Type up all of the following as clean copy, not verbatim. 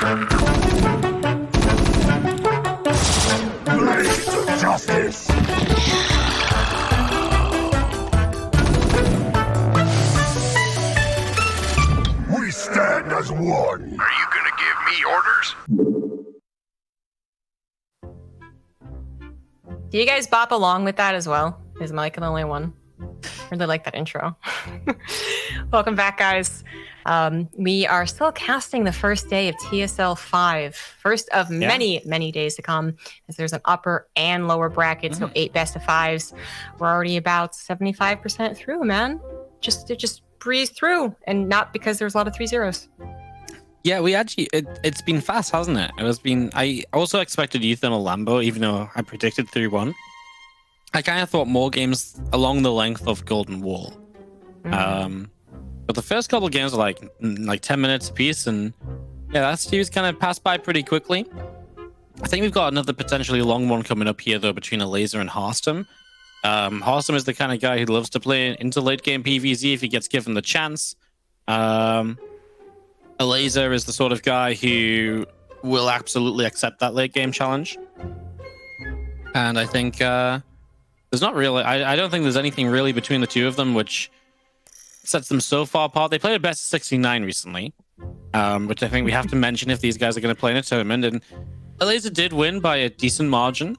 Blaze of justice! We stand as one! Are you gonna give me orders? Do you guys bop along with that as well? Is Mike the only one? Really like that intro. Welcome back, guys. We are still casting the first day of TSL 5. First of many, many days to come, as there's an upper and lower bracket, so 8 best of 5s. We're already about 75% through, man. Just breeze through, and not because there's a lot of 3-0s. Yeah, we actually, it's been fast, hasn't it? I also expected Eternal Lambo, even though I predicted 3-1. I kind of thought more games along the length of Golden Wall. But the first couple of games are like 10 minutes apiece, and yeah, that series kind of passed by pretty quickly. I think we've got another potentially long one coming up here, though, between Elazer and Harstem. Harstem is the kind of guy who loves to play into late game PvZ if he gets given the chance. Elazer is the sort of guy who will absolutely accept that late game challenge. And I think there's not really, I don't think there's anything really between the two of them which sets them so far apart. They played a best of 69 recently, which I think we have to mention if these guys are going to play in a tournament. And Elazer did win by a decent margin.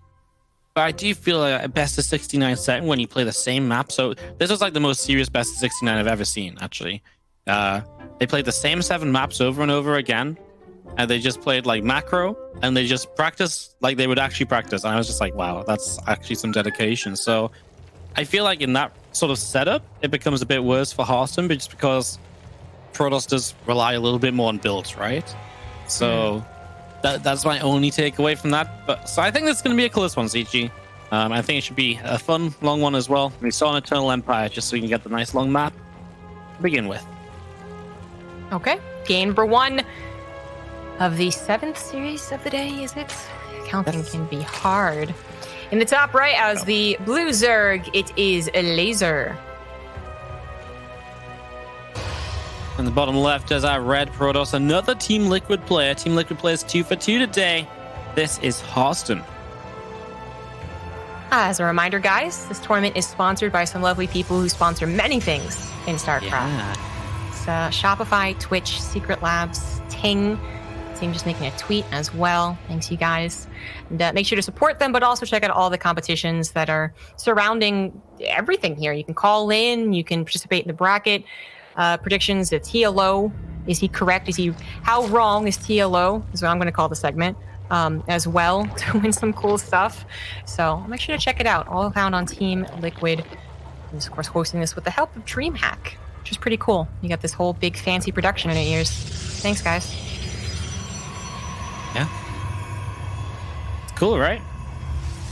But I do feel like a best of 69 setting when you play the same map. So this was like the most serious best of 69 I've ever seen, actually. They played the same 7 maps over and over again, and they just played like macro, and they just practiced like they would actually practice. And I was just like, wow, that's actually some dedication. So I feel like in that sort of setup, it becomes a bit worse for Harstem, but just because Protoss does rely a little bit more on builds, right? So that's my only takeaway from that. But so I think this is going to be a close one, ZG. I think it should be a fun, long one as well. We saw an Eternal Empire just so we can get the nice long map to begin with. Okay, game number 1 of the 7th series of the day, is it? Counting can be hard. In the top right, as the blue Zerg, it is Elazer. In the bottom left, as our red Protoss, another Team Liquid player. Team Liquid players 2 for 2 today. This is Harstem. As a reminder, guys, this tournament is sponsored by some lovely people who sponsor many things in StarCraft. Yeah. It's Shopify, Twitch, Secret Labs, Ting. Team just making a tweet as well. Thanks, you guys. And make sure to support them, but also check out all the competitions that are surrounding everything here. You can call in, you can participate in the bracket predictions. The TLO, is he correct? How wrong is TLO? Is what I'm going to call the segment as well, to win some cool stuff. So make sure to check it out. All found on Team Liquid. And of course, hosting this with the help of DreamHack, which is pretty cool. You got this whole big fancy production in 8 years. Thanks, guys. Yeah. It's cool, right?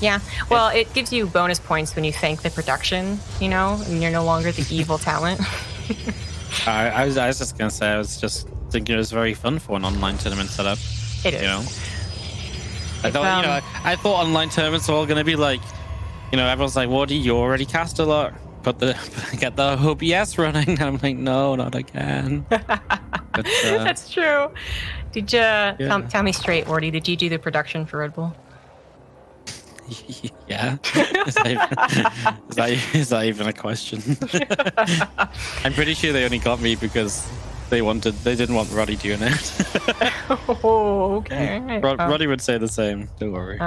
Yeah. Well, it gives you bonus points when you thank the production, you know, and you're no longer the evil talent. I was just going to say, I was just thinking it was very fun for an online tournament setup. It is. You know? I thought online tournaments were all going to be like, you know, everyone's like, "What? You already cast a lot. Get the OBS running." And I'm like, no, not again. But, That's true. Did you tell me straight, Wardy? Did you do the production for Red Bull? Yeah. Is that even a question? I'm pretty sure they only got me because they didn't want Roddy doing it. Oh, okay. Roddy would say the same. Don't worry.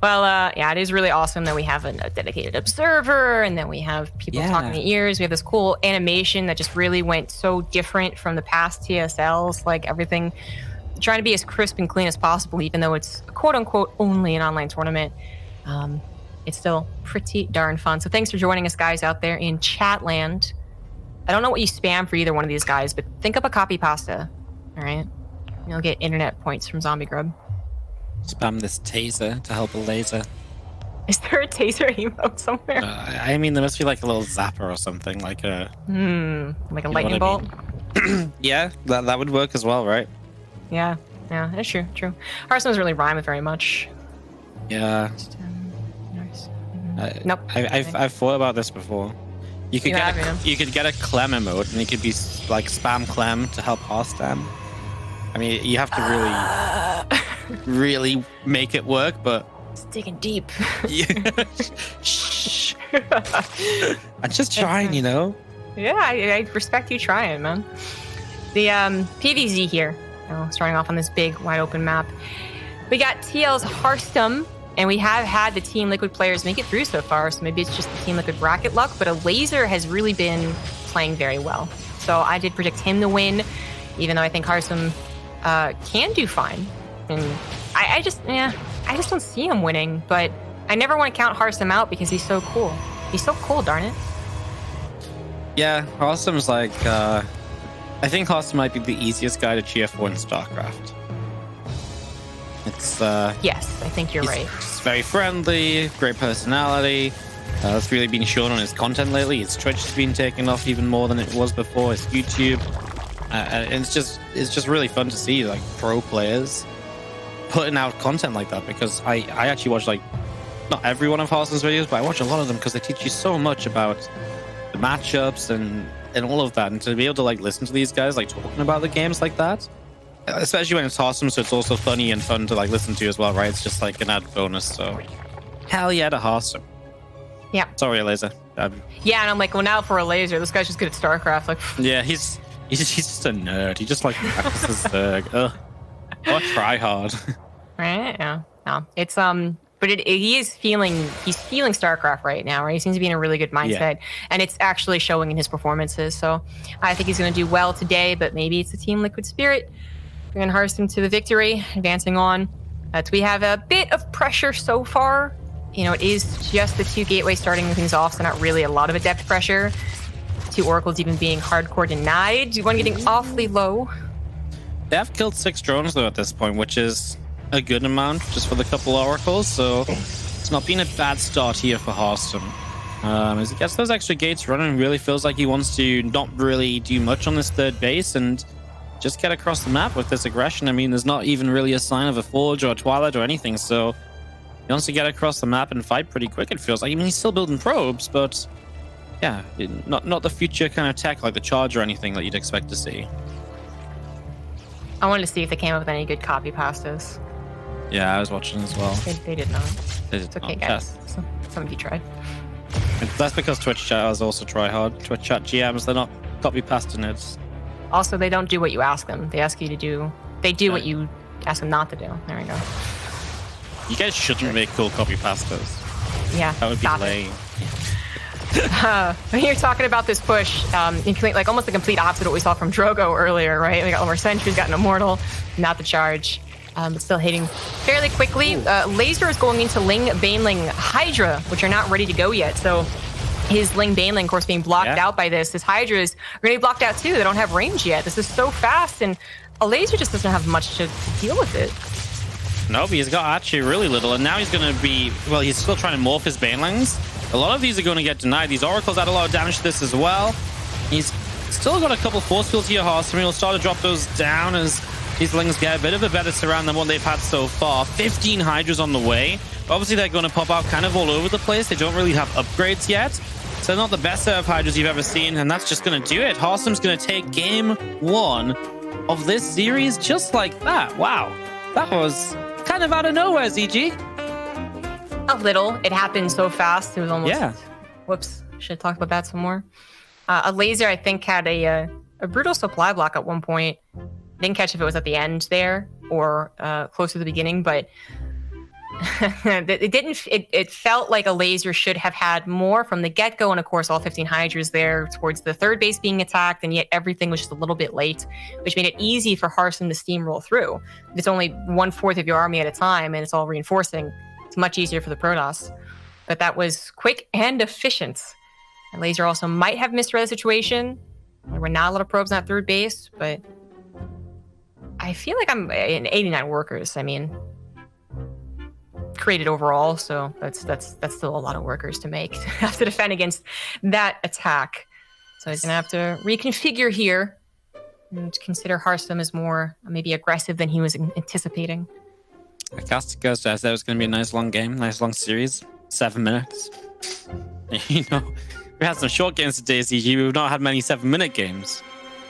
Well, yeah, it is really awesome that we have a dedicated observer, and then we have people talking to ears. We have this cool animation that just really went so different from the past TSLs, like everything, trying to be as crisp and clean as possible, even though it's quote unquote only an online tournament. It's still pretty darn fun. So thanks for joining us, guys, out there in Chatland. I don't know what you spam for either one of these guys, but think up a copy pasta. All right, you'll get internet points from Zombie Grub. Spam this taser to help Elazer. Is there a taser emote somewhere? I mean, there must be like a little zapper or something, like a lightning bolt. Yeah, that would work as well, right? Yeah, that's true. Harstem doesn't really rhyme with very much. Yeah. Nope. I've thought about this before. You could get a Clem emote, and it could be like spam Clem to help Harstem. I mean, you have to really make it work, but It's digging deep. yeah. Shh. I'm just trying, you know. Yeah, I respect you trying, man. The PVZ here, starting off on this big, wide open map. We got TL's Harstem, and we have had the Team Liquid players make it through so far, so maybe it's just the Team Liquid bracket luck, but Elazer has really been playing very well. So I did predict him to win, even though I think Harstem can do fine. And I just don't see him winning, but I never want to count Harstem out because he's so cool. He's so cool, darn it. Yeah, Harstem's like, I think Harstem might be the easiest guy to cheer for in StarCraft. It's, Yes, I think you're right. He's very friendly, great personality. That's really been shown on his content lately. His Twitch has been taking off even more than it was before. His YouTube, and it's just really fun to see like pro players putting out content like that, because I actually watch like not every one of Harstem's videos, but I watch a lot of them because they teach you so much about the matchups and all of that, and to be able to like listen to these guys like talking about the games like that, especially when it's Harstem, so it's also funny and fun to like listen to as well, right? It's just like an added bonus. So hell yeah to Harstem. Yeah. Sorry, Elazer. Yeah, and I'm like, well, now for Elazer, this guy's just good at StarCraft. Like, yeah, he's just a nerd. He just like practices Zerg. Ugh. Or try hard. right? Yeah. No, it's but he's feeling StarCraft right now, right? He seems to be in a really good mindset, and it's actually showing in his performances. So I think he's going to do well today, but maybe it's the Team Liquid spirit bringing Harstem to the victory, advancing on. We have a bit of pressure so far. It is just the 2 gateways starting things off, so not really a lot of adept pressure. 2 oracles even being hardcore denied. 1 getting awfully low. They have killed 6 drones though at this point, which is a good amount just for the couple oracles. So it's not been a bad start here for Harstem. As he gets those extra gates running, really feels like he wants to not really do much on this 3rd base and just get across the map with this aggression. I mean, there's not even really a sign of a Forge or a Twilight or anything, so he wants to get across the map and fight pretty quick, it feels like. I mean, he's still building probes, but yeah, not the future kind of tech like the Charge or anything that you'd expect to see. I wanted to see if they came up with any good copy pastas. Yeah, I was watching as well. They did not. They did It's okay, not. guys. Some of you tried. That's because Twitch chat has also try hard. Twitch chat GMs, they're not copy pasta nerds. Also, they don't do what you ask them. They ask you to do. They do what you ask them not to do. There we go. You guys shouldn't make cool copy pastas. Yeah. That would be lame. When you're talking about this push, like almost the complete opposite of what we saw from Drogo earlier, right? We got more sentries, got an immortal, not the charge, but still hitting fairly quickly. Laser is going into Ling, Baneling, Hydra, which are not ready to go yet. So his Ling, Baneling, of course, being blocked out by this. His Hydras are going to be blocked out too. They don't have range yet. This is so fast, and Elazer just doesn't have much to deal with it. Nope, he's got actually really little, and now he's going to be, well, he's still trying to morph his Banelings. A lot of these are going to get denied. These Oracles add a lot of damage to this as well. He's still got a couple force fields here, Harstem. He'll start to drop those down as these Lings get a bit of a better surround than what they've had so far. 15 Hydras on the way. Obviously, they're going to pop out kind of all over the place. They don't really have upgrades yet. So not the best set of Hydras you've ever seen, and that's just going to do it. Harstem's going to take game 1 of this series just like that. Wow. That was kind of out of nowhere, ZG. A little. It happened so fast. It was almost... Yeah. Whoops. Should talk about that some more. Elazer, I think, had a brutal supply block at one point. Didn't catch if it was at the end there or close to the beginning, but it didn't. It felt like Elazer should have had more from the get-go, and of course, all 15 Hydras there towards the 3rd base being attacked, and yet everything was just a little bit late, which made it easy for Harstem to steamroll through. It's only 1/4 of your army at a time, and it's all reinforcing. It's much easier for the Protoss. But that was quick and efficient. And Elazer also might have misread the situation. There were not a lot of probes on that 3rd base, but I feel like I'm in 89 workers. I mean, created overall, so that's still a lot of workers to make to have to defend against that attack. So he's gonna have to reconfigure here and consider Harstem as more maybe aggressive than he was anticipating. I cast goes to that was going to be a nice long game, nice long series, 7 minutes. You know, we had some short games today, CG. We've not had many 7-minute games.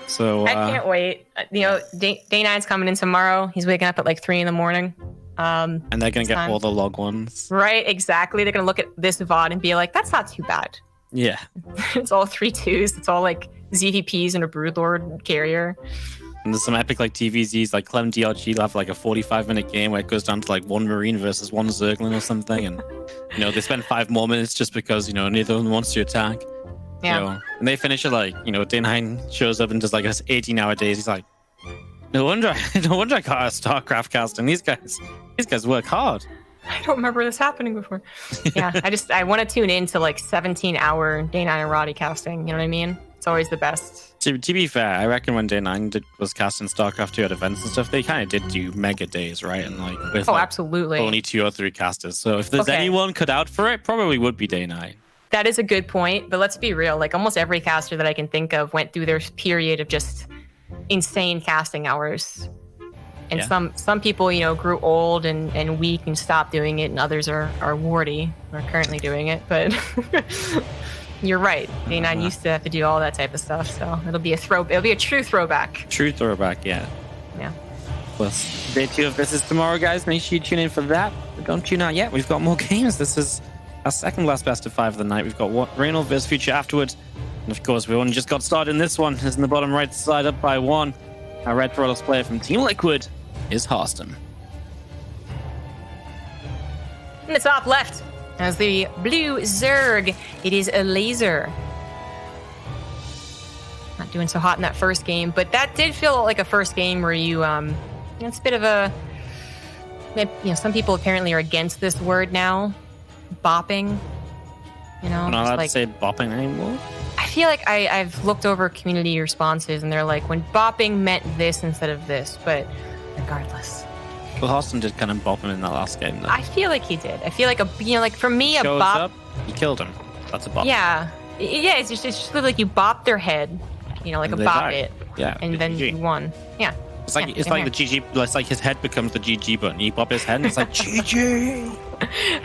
So I can't wait. Day 9's coming in tomorrow. He's waking up at like 3 a.m. and they're gonna get all the log ones. Right, exactly. They're gonna look at this VOD and be like, "That's not too bad." Yeah. It's all 3-2s. It's all like ZVPs and a Broodlord carrier. And there's some epic like TVZs, like Clem DRG will have like a 45-minute game where it goes down to like 1 Marine versus 1 Zergling or something, and they spend 5 more minutes just because neither of them wants to attack. Yeah. And they finish it like Day 9 shows up and does like 18-hour days. He's like, no wonder I got a StarCraft casting. These guys work hard. I don't remember this happening before. Yeah, I want to tune in to like 17-hour Day 9 and Roddy casting. You know what I mean? It's always the best. To be fair, I reckon when Day 9 was casting StarCraft 2 at events and stuff, they kind of did do mega days, right? And like with absolutely. Only 2 or 3 casters. So if there's anyone cut out for it, probably would be Day 9. That is a good point, but let's be real. Like almost every caster that I can think of went through their period of just insane casting hours. And some people, grew old and weak and stopped doing it, and others are warty, are currently doing it. But you're right. Day 9 used to have to do all that type of stuff, so it'll be a true throwback. True throwback, yeah. Yeah. Plus, Day 2 of this is tomorrow, guys. Make sure you tune in for that. But don't tune out yet. We've got more games. This is our second last best of 5 of the night. We've got Reynolds vs Future afterwards. And of course, we only just got started in this one. Is in the bottom right side, up by 1. Our Red Throttle player from TeamLiquid is Harstem. In the top left, as the blue Zerg, it is Elazer. Not doing so hot in that first game, but that did feel like a first game where it's a bit of a, some people apparently are against this word now, bopping. I'm not allowed to say bopping anymore. I feel like I've looked over community responses and they're like, when bopping meant this instead of this, but regardless. Well, Harstem did kind of bop him in that last game, though. I feel like he did. I feel like for me, Shows a bop. Up, you killed him. That's a bop. Yeah. Yeah, it's just like you bopped their head, like a bop it. Yeah. And then you won. Yeah. It's like the GG. It's like his head becomes the GG button. You bop his head, and it's like GG.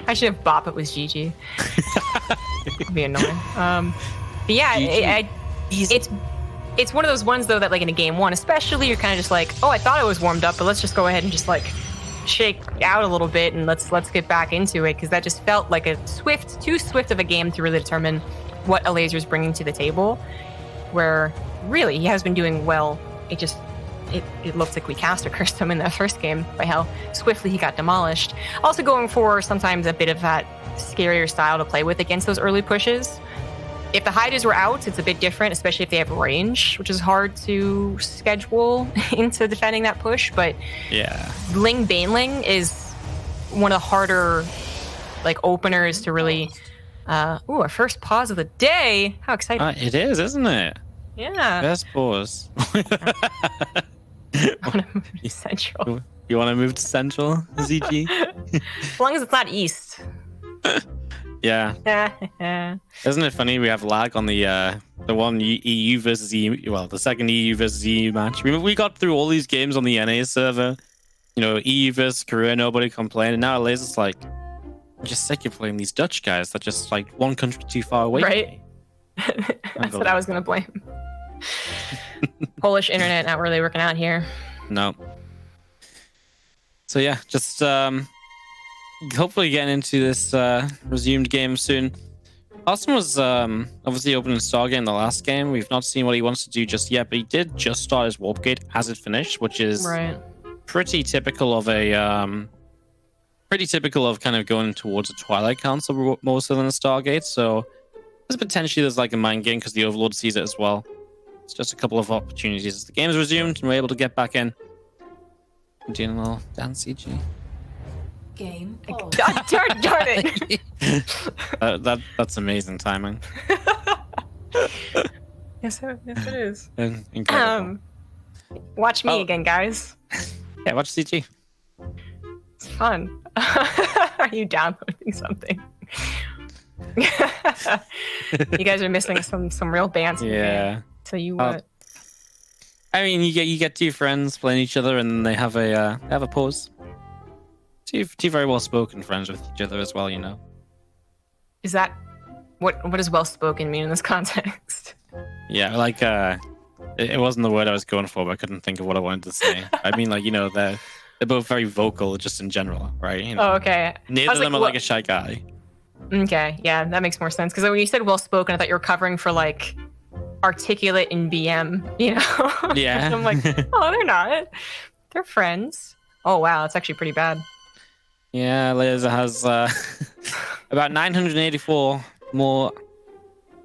Actually, if bop it was GG. It'd be annoying. But yeah, it's one of those ones though that like in a game 1, especially, you're kind of just like, oh, I thought I was warmed up, but let's just go ahead and just like shake out a little bit and let's get back into it, because that just felt like too swift of a game to really determine what Elazer's bringing to the table. Where really he has been doing well. It looks like we cursed him in that first game by how swiftly he got demolished. Also going for sometimes a bit of that scarier style to play with against those early pushes. If the hiders were out, it's a bit different, especially if they have range, which is hard to schedule into defending that push. But yeah, Ling Baneling is one of the harder openers to really. Our first pause of the day. How exciting! It is, isn't it? Yeah. Best pause. I want to move to Central. You want to move to Central, ZG? As long as it's not East. Yeah. Isn't it funny? We have lag on the one EU versus EU. Well, the second EU versus EU match. We got through all these games on the NA server. EU versus Korea, nobody complained. And now Elazer's like, I'm just sick of playing these Dutch guys that just like one country too far away. Right. That's what I was gonna blame. Polish internet not really working out here. No. So yeah, just hopefully getting into this resumed game soon. Harstem was obviously opening Stargate in the last game. We've not seen what he wants to do just yet, but he did just start his warp gate as it finished, which is pretty typical of kind of going towards a Twilight Council more so than a Stargate. So there's like a mind game because the Overlord sees it as well. It's just a couple of opportunities as the game is resumed and we're able to get back in. I'm doing a little dance CG. Game. God darn it! That's amazing timing. Yes, it is. Incredible. Watch me again, guys. Yeah, watch CG. It's fun. Are you downloading something? You guys are missing some real banter. Yeah. So you what? I mean, you get 2 friends playing each other, and then they have a pause. Two very well spoken friends with each other as well, Is that what does well spoken mean in this context? Yeah, like it wasn't the word I was going for, but I couldn't think of what I wanted to say. I mean, like, you know, they're both very vocal just in general, right? You know, Oh, okay. neither of them are like a shy guy. Okay, yeah, that makes more sense. Because when you said well-spoken, I thought you were covering for, like, articulate in BM, you know? Yeah. I'm like, oh, they're not. They're friends. Oh, wow, that's actually pretty bad. Yeah, Elazer has about 984 more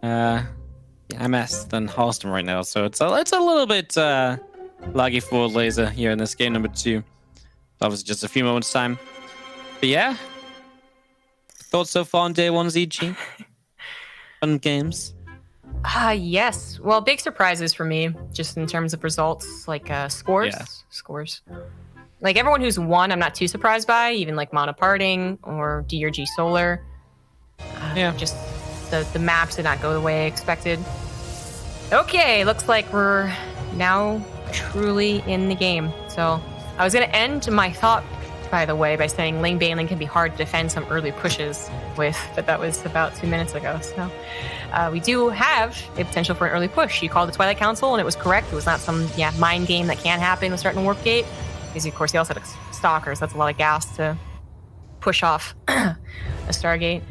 MS than Harstem right now, so it's a little bit laggy for Elazer here in this game number 2. Obviously, just a few moments time. But yeah, thoughts so far on day 1 ZG? Fun games. Yes. Well, big surprises for me, just in terms of results, like scores. Yeah. Scores. Like everyone who's won, I'm not too surprised by, even like Mana Parting or DRG Solar. Yeah. Just the maps did not go the way I expected. Okay, looks like we're now truly in the game. So I was going to end my thought, by the way, by saying lane baneling can be hard to defend some early pushes with, but that was about 2 minutes ago. So we do have a potential for an early push. You called the Twilight Council, and it was correct. It was not some mind game that can happen with starting Warp Gate. Because, of course, he also had Stalkers. That's a lot of gas to push off a Stargate.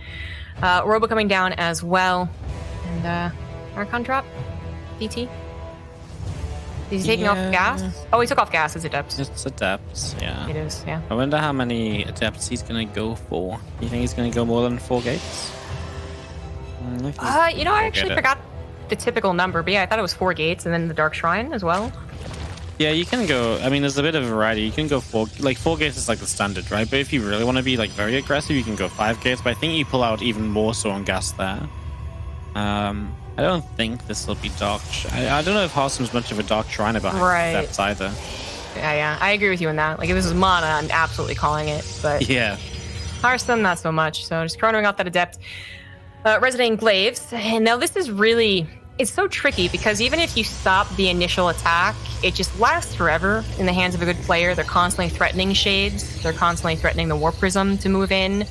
Robo coming down as well. And Archon drop? DT? Is he taking off gas? Oh, he took off gas as Adepts. It's Adepts, yeah. It is, yeah. I wonder how many Adepts he's going to go for. Do you think he's going to go more than 4 gates? You know, I actually forgot the typical number, but yeah, I thought it was 4 gates and then the Dark Shrine as well. Yeah, you can go. I mean, there's a bit of variety. You can go 4 gates is like the standard, right? But if you really want to be like very aggressive, you can go 5 gates. But I think you pull out even more so on gas there. I don't think this will be Dark. I don't know if Harstem's much of a Dark Shriner behind Adepts either. Yeah, I agree with you on that. Like if this was Mana, I'm absolutely calling it. But yeah, Harstem, not so much. So just chronoing out that Adept. Resonating Glaives. And now this is really... It's so tricky because even if you stop the initial attack, it just lasts forever in the hands of a good player. They're constantly threatening Shades. They're constantly threatening the Warp Prism to move in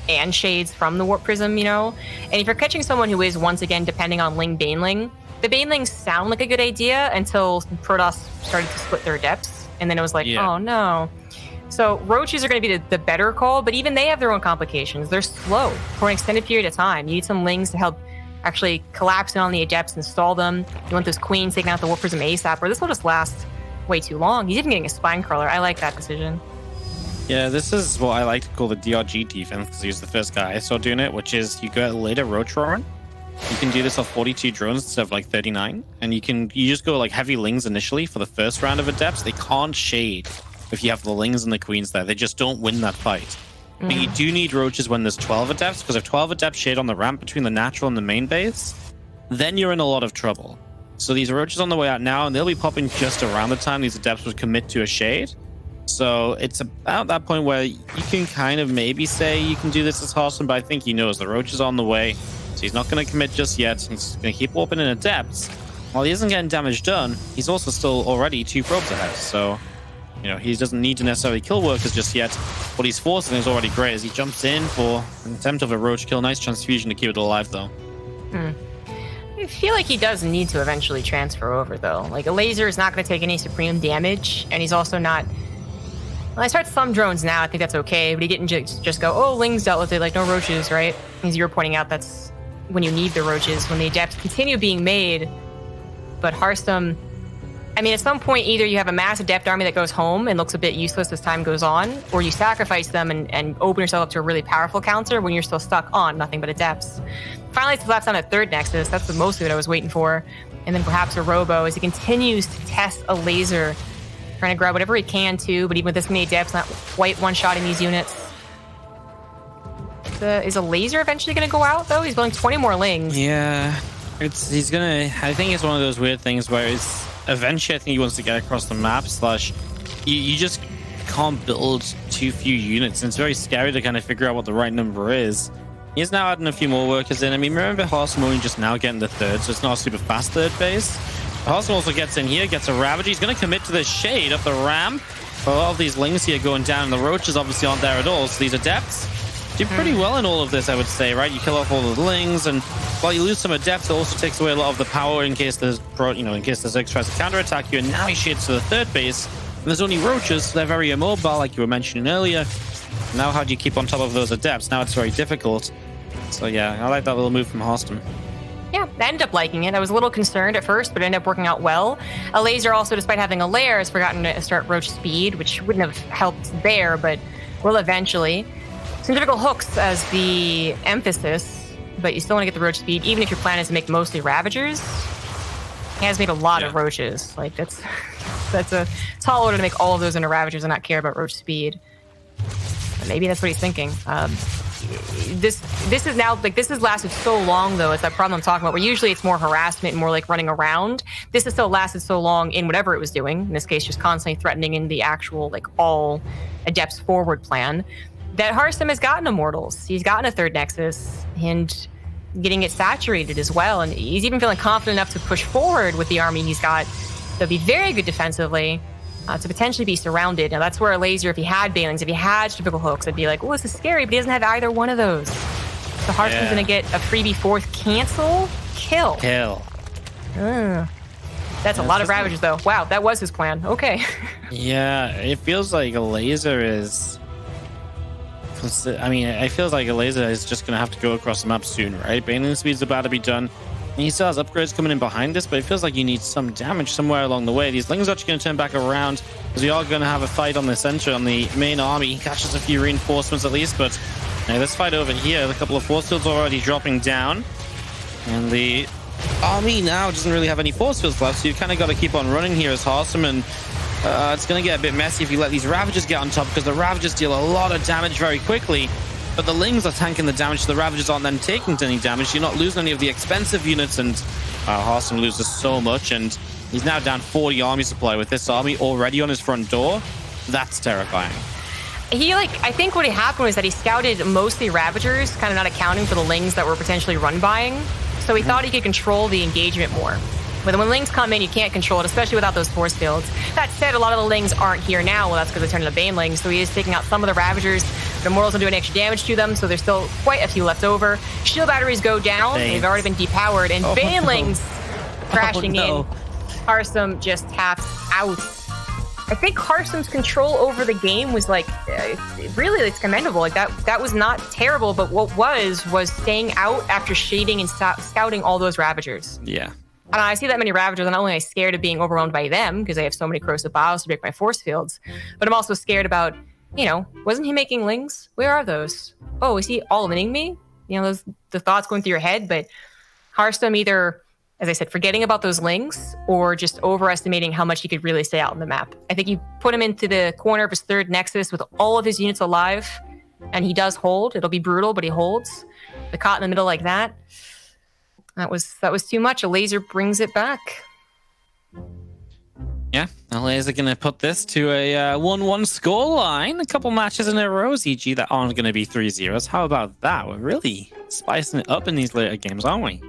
and Shades from the Warp Prism, you know? And if you're catching someone who is, once again, depending on Ling Baneling, the Banelings sound like a good idea until Protoss started to split their Adepts. And then it was like, oh no. So Roaches are going to be the better call, but even they have their own complications. They're slow for an extended period of time. You need some Lings to help actually collapse in on the Adepts and stall them. You want those Queens taking out the Warp Prism ASAP, or this will just last way too long. He's even getting a Spine Crawler. I like that decision. Yeah, this is what I like to call the DRG defense, because he was the first guy I saw doing it, which is you go later Roach Roaring. You can do this off 42 drones instead of like 39, and you just go like heavy Lings initially for the first round of Adepts. They can't shade if you have the Lings and the Queens there. They just don't win that fight. But you do need Roaches when there's 12 Adepts, because if 12 Adepts shade on the ramp between the natural and the main base, then you're in a lot of trouble. So these Roaches on the way out now, and they'll be popping just around the time these Adepts would commit to a shade. So it's about that point where you can kind of maybe say you can do this as Harstem, but I think he knows the Roach is on the way, so he's not going to commit just yet. He's going to keep warping in Adepts. While he isn't getting damage done, he's also still already 2 probes ahead, so... You know, he doesn't need to necessarily kill workers just yet. What he's forcing is already great as he jumps in for an attempt of a Roach kill. Nice transfusion to keep it alive, though. I feel like he does need to eventually transfer over, though. Like, Elazer is not going to take any Supreme damage, and he's also not... Well, I start some drones now, I think that's okay, but he didn't just go, oh, Ling's dealt with it, like, no Roaches, right? As you were pointing out, that's when you need the Roaches, when the Adepts continue being made. But Harstem... I mean, at some point, either you have a mass Adept army that goes home and looks a bit useless as time goes on, or you sacrifice them and open yourself up to a really powerful counter when you're still stuck on nothing but Adepts. Finally, it's slaps on a third Nexus. That's mostly what I was waiting for. And then perhaps a Robo as he continues to test Elazer, trying to grab whatever he can, too, but even with this many Adepts, not quite one-shotting these units. Is Elazer eventually going to go out, though? He's building 20 more Lings. Yeah. He's going to... I think it's one of those weird things where it's... Eventually, I think he wants to get across the map, / you just can't build too few units. And it's very scary to kind of figure out what the right number is. He's now adding a few more workers in. I mean, remember Harstem only just now getting the third, so it's not a super fast third base. Harstem also gets in here, gets a Ravage. He's going to commit to the shade up the ramp. A lot of these Lings here going down, and the Roaches obviously aren't there at all. So these Adepts do pretty well in all of this, I would say, right? You kill off all the lings, and while you lose some adepts, it also takes away a lot of the power in case there's, in case the Ziggs tries to counterattack you, and now he shades to the third base. And there's only roaches, so they're very immobile, like you were mentioning earlier. Now how do you keep on top of those adepts? Now it's very difficult. So yeah, I like that little move from Harstem. Yeah, I ended up liking it. I was a little concerned at first, but it ended up working out well. Elazer also, despite having a lair, has forgotten to start roach speed, which wouldn't have helped there, but will eventually. Some difficult hooks as the emphasis, but you still want to get the roach speed, even if your plan is to make mostly Ravagers. He has made a lot of roaches. Like, that's a tall order to make all of those into Ravagers and not care about roach speed. But maybe that's what he's thinking. This is now, like, this has lasted so long, though. It's that problem I'm talking about, where usually it's more harassment and more like running around. This has still lasted so long in whatever it was doing. In this case, just constantly threatening in the actual, like, all Adepts forward plan. That Harstem has gotten Immortals. He's gotten a third Nexus and getting it saturated as well. And he's even feeling confident enough to push forward with the army he's got. They'll be very good defensively to potentially be surrounded. Now, that's where Elazer, if he had Banelings, if he had typical hooks, I'd be like, oh, this is scary, but he doesn't have either one of those. So Harstem's going to get a freebie fourth cancel kill. That's a lot of Ravagers, though. Wow, that was his plan. Okay. Yeah, it feels like Elazer is... I mean, it feels like Elazer is just going to have to go across the map soon, right? Baneling speed's about to be done. And he still has upgrades coming in behind this, but it feels like you need some damage somewhere along the way. These Lings are actually going to turn back around, because we are going to have a fight on the center, on the main army. He catches a few reinforcements at least, but this fight over here, a couple of force fields already dropping down. And the army now doesn't really have any force fields left, so you've kind of got to keep on running here as Harstem, and it's going to get a bit messy if you let these Ravagers get on top, because the Ravagers deal a lot of damage very quickly. But the Lings are tanking the damage, so the Ravagers aren't then taking any damage. You're not losing any of the expensive units, and Harstem loses so much, and he's now down 40 army supply with this army already on his front door. That's terrifying. I think what happened was that he scouted mostly Ravagers, kind of not accounting for the Lings that were potentially run-buying. So he thought he could control the engagement more. But when Lings come in, you can't control it, especially without those force fields. That said, a lot of the Lings aren't here now. Well, that's because they turned into Banelings. So he is taking out some of the Ravagers. The Immortals are doing extra damage to them, so there's still quite a few left over. Shield batteries go down. They've already been depowered. And Banelings crashing in. Harstem just taps out. I think Harstem's control over the game was really it's commendable. Like that was not terrible, but what was staying out after shading and scouting all those Ravagers. Yeah. And I see that many Ravagers, and not only am I scared of being overwhelmed by them, because I have so many corrosive bios to break my force fields, but I'm also scared about, wasn't he making Lings? Where are those? Oh, is he all-inning me? The thoughts going through your head, but Harstem either, as I said, forgetting about those Lings, or just overestimating how much he could really stay out on the map. I think you put him into the corner of his third Nexus with all of his units alive, and he does hold. It'll be brutal, but he holds. The caught in the middle like that. That was too much. Elazer brings it back. Yeah, Elazer going to put this to a 1-1 scoreline. A couple matches in a row, ZG, that aren't going to be 3-0s. How about that? We're really spicing it up in these later games, aren't we?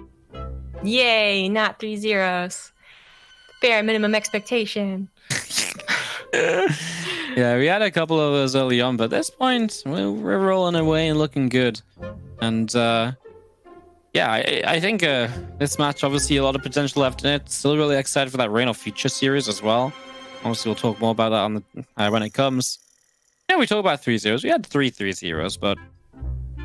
Yay, not 3-0s. Bare minimum expectation. Yeah, we had a couple of those early on, but at this point, we're rolling away and looking good. And yeah, I think this match, obviously, a lot of potential left in it. Still really excited for that Reign of Future series as well. Obviously, we'll talk more about that on the when it comes. Yeah, we talk about 3-0s. We had 3 3-0s, but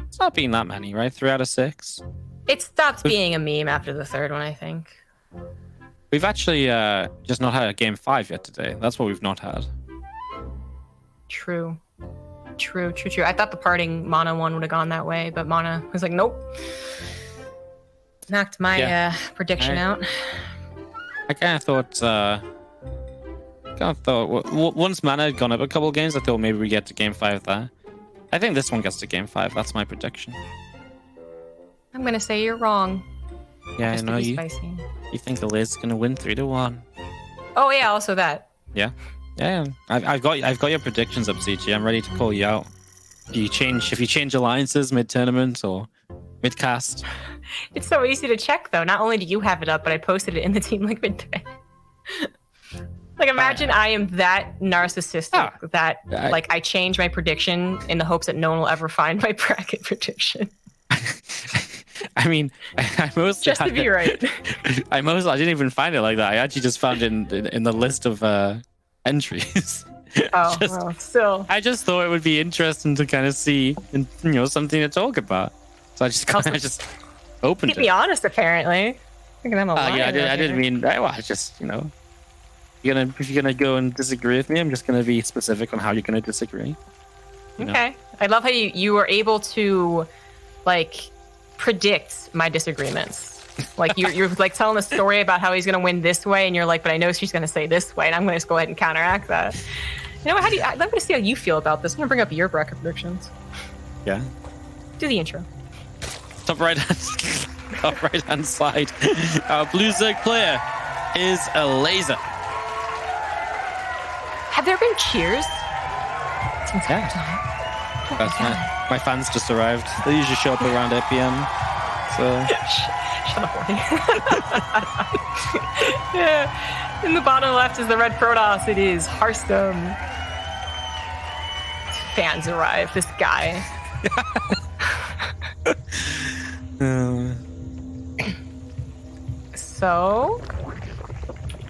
it's not been that many, right? 3 out of 6. It stopped being a meme after the third one, I think. We've actually just not had a game 5 yet today. That's what we've not had. True. I thought the parting Mana one would have gone that way, but Mana was like, nope. Knocked my prediction out. I kind of thought once Mana had gone up a couple of games, I thought maybe we get to game 5 there. I think this one gets to game 5. That's my prediction. I'm gonna say you're wrong. Yeah, just I know to be you. Spicy. You think Eliz's gonna win 3-1? Oh yeah, also that. Yeah. I've got your predictions up, CG. I'm ready to call you out. If you change alliances mid tournament or mid cast. It's so easy to check though. Not only do you have it up, but I posted it in the TeamLiquid today. Like, imagine I am that narcissistic that, I- like, I change my prediction in the hopes that no one will ever find my bracket prediction. I mean, I mostly Just to be right. I didn't even find it like that. I actually just found it in the list of entries. Oh, well, still. I just thought it would be interesting to kind of see, and something to talk about. So I just kind of just opened Keep it. me honest, apparently. Look at them Yeah, I didn't mean. I just if you're gonna go and disagree with me, I'm just gonna be specific on how you're gonna disagree. Okay. I love how you were able to, like, predict my disagreements. Like, you're like telling a story about how he's going to win this way, and you're like, but I know she's going to say this way, and I'm going to just go ahead and counteract that. You know what? I'm going to see how you feel about this. I'm going to bring up your bracket predictions. Yeah. Do the intro. Top right hand side. Our blue Zerg player is Elazer. Have there been cheers since Yeah. time? That's my fans just arrived. They usually show up around 8 p.m. So Shut up, Woody. Yeah. In the bottom left is the red Protoss. It is Harstem. Fans arrive. This guy. So,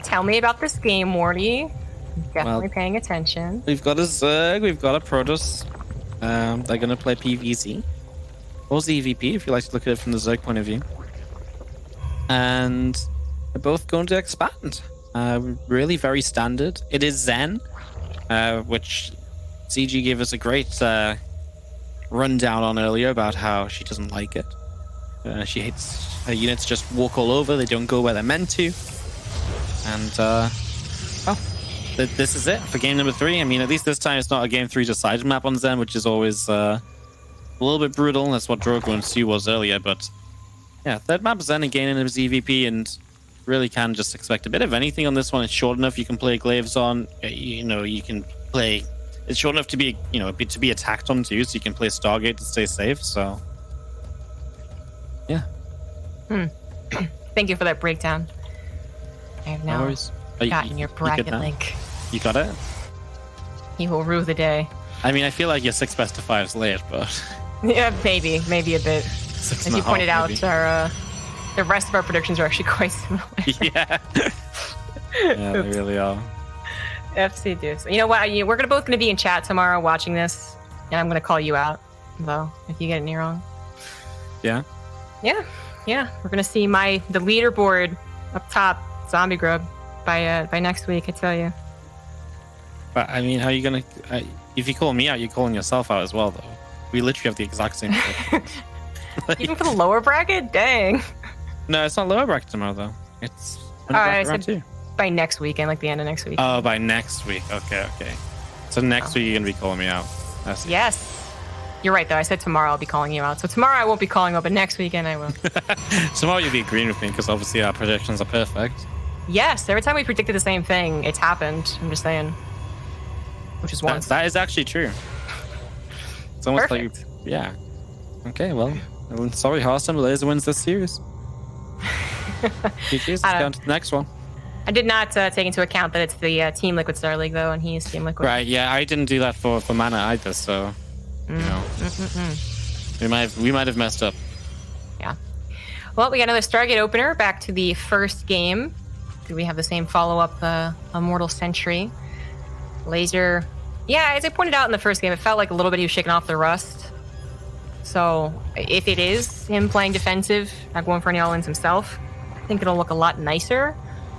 tell me about this game, Morty. Definitely paying attention. we've got a Zerg, we've got a Protoss. They're gonna play PVZ or ZVP if you like to look at it from the Zerg point of view. And they're both going to expand. Really very standard. It is Zen, which CG gave us a great rundown on earlier about how she doesn't like it. She hates her units just walk all over. They don't go where they're meant to. And this is it for game number 3. I mean, at least this time it's not a game 3 decided map on Zen, which is always a little bit brutal. That's what Drogo and Sue was earlier. But yeah, third map Zen again in a ZVP, and really can just expect a bit of anything on this one. It's short enough you can play glaives on. You can play. It's short enough to be to be attacked on too, so you can play Stargate to stay safe. So yeah. Thank you for that breakdown. I have now gotten your bracket link. You got it? He will rue the day. I mean, I feel like your 6 best of 5 is late, but Yeah, maybe a bit. As you pointed out, the rest of our predictions are actually quite similar. yeah, they really are. FC dudes. You know what? We're both gonna be in chat tomorrow watching this, and I'm gonna call you out, though, if you get any wrong. Yeah. Yeah. We're gonna see the leaderboard up top, Zombie Grub, by next week. I tell you. But I mean, how are you gonna? If you call me out, you're calling yourself out as well, though. We literally have the exact same. Even for the lower bracket, dang. No, it's not lower bracket tomorrow though. It's I round said 2. by next weekend, like the end of next week. Oh, by next week. Okay. So next week you're gonna be calling me out. Yes. You're right, though. I said tomorrow I'll be calling you out. So tomorrow I won't be calling you out, but next weekend I will. Tomorrow you'll be agreeing with me because obviously our predictions are perfect. Yes, every time we predicted the same thing, it's happened. I'm just saying. Which is once. That is actually true. It's almost Perfect. like, yeah. Okay, well, sorry, Harstem. Elazer wins this series. GG's, let's go on to the next one. I did not take into account that it's the TeamLiquid StarLeague, though, and he's TeamLiquid. Right, yeah, I didn't do that for mana either, so, we might have messed up. Yeah. Well, we got another Stargate opener. Back to the first game. Do we have the same follow-up, Immortal Sentry? Elazer. Yeah, as I pointed out in the first game, it felt like a little bit he was shaking off the rust. So if it is him playing defensive, not going for any all-ins himself, I think it'll look a lot nicer.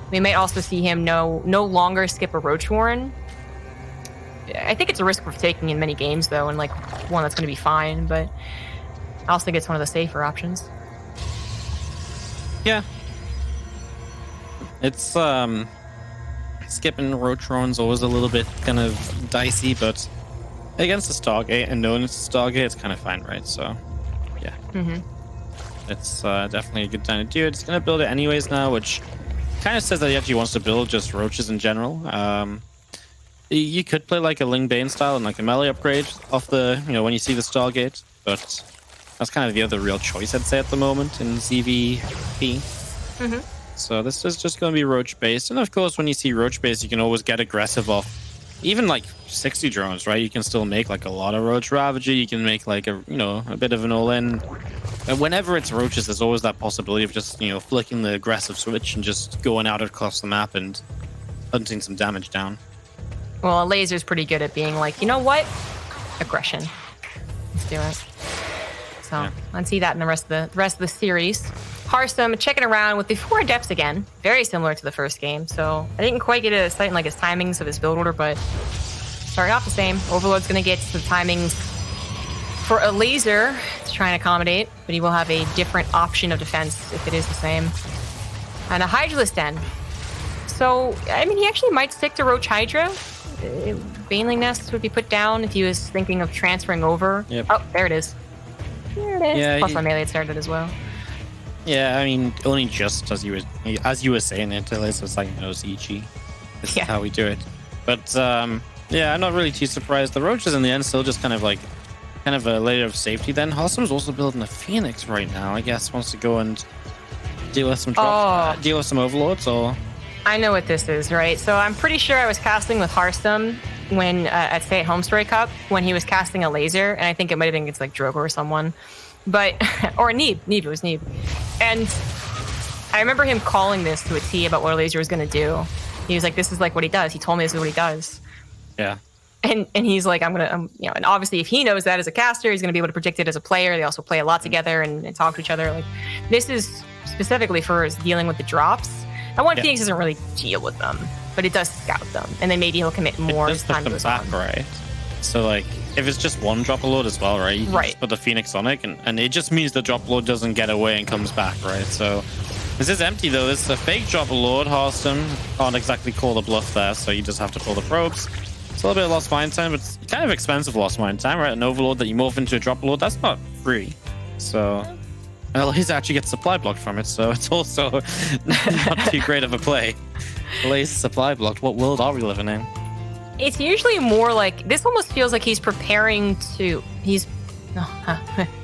We might also see him no longer skip a Roach Warren. I think it's a risk we're taking in many games, though, and like one that's going to be fine, but I also think it's one of the safer options. Yeah. It's, skipping Roach Warren's always a little bit kind of dicey, but against the Stargate and knowing it's a Stargate, it's kind of fine, right? So, yeah. It's definitely a good time to do it. It's going to build it anyways now, which kind of says that he actually wants to build just Roaches in general. You could play like a Ling Bane style and like a melee upgrade off the, when you see the Stargate, but that's kind of the other real choice, I'd say, at the moment in ZVP. So this is just going to be roach based, and of course, when you see roach based, you can always get aggressive off even like 60 drones, right? You can still make like a lot of roach ravager. You can make like a a bit of an all-in. Whenever it's roaches, there's always that possibility of just flicking the aggressive switch and just going out across the map and hunting some damage down. Well, Elaser's pretty good at being like, you know what? Aggression. Let's do it. So let's see that in the rest of the series. Harstem checking around with the 4 adepts again, very similar to the first game. So I didn't quite get a sight in like his timings of his build order, but starting off the same. Overload's going to get the timings for Elazer to try and accommodate, but he will have a different option of defense if it is the same. And a Hydralisk Den. So I mean, he actually might stick to Roach Hydra. Baneling Nest would be put down if he was thinking of transferring over. Yep. Oh, there it is. There it is. Yeah, Plus my melee had started as well. Yeah, I mean, only just as you were saying it, it's like CG. This is how we do it. But yeah, I'm not really too surprised. The roaches in the end still just kind of a layer of safety. Then Harstem's also building a Phoenix right now. I guess wants to go and deal with some deal with some overlords. Or I know what this is, right? So I'm pretty sure I was casting with Harstem when at Stay at Home Story Cup when he was casting Elazer, and I think it might have been against like Drogo or someone. But or Neeb, it was Neeb. And I remember him calling this to a T about what Elazer was going to do. He was like, this is like what he does. He told me this is what he does. Yeah. And he's like, I'm and obviously if he knows that as a caster, he's going to be able to predict it as a player. They also play a lot together and talk to each other. Like, this is specifically for dealing with the drops. And one Phoenix doesn't really deal with them, but it does scout them. And then maybe he'll commit more as time goes on. Right. So like, if it's just one drop load as well, right? You can just put the Phoenix on it, and it just means the drop load doesn't get away and comes back, right? So this is empty though. This is a fake drop load. Harstem can't exactly call the bluff there, so you just have to pull the probes. It's a little bit of lost mine time, but it's kind of expensive lost mine time, right? An overload that you morph into a drop load, that's not free. So Elazer actually gets supply blocked from it, so it's also not too great of a play. Elazer supply blocked. What world are we living in? It's usually more like, this almost feels like he's preparing to,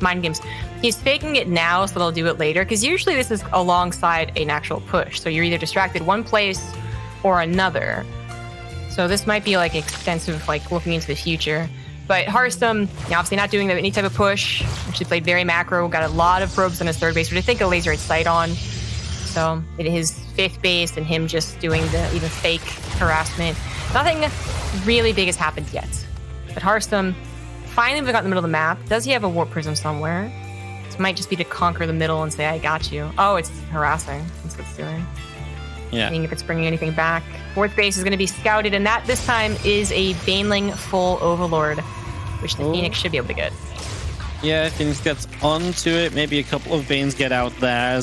mind games. He's faking it now so they'll do it later, because usually this is alongside an actual push. So you're either distracted one place or another. So this might be like extensive, like looking into the future. But Harstem, obviously not doing any type of push. Actually played very macro, got a lot of probes on his third base, which I think Elazer had sight on. So it is fifth base and him just doing the even fake harassment. Nothing really big has happened yet. But Harstem finally got in the middle of the map. Does he have a warp prism somewhere? This might just be to conquer the middle and say, I got you. Oh, it's harassing. That's what it's doing. Yeah. Seeing if it's bringing anything back. Fourth base is going to be scouted, and that this time is a Baneling full Overlord, which the Phoenix should be able to get. Yeah, Phoenix gets onto it. Maybe a couple of Banes get out there.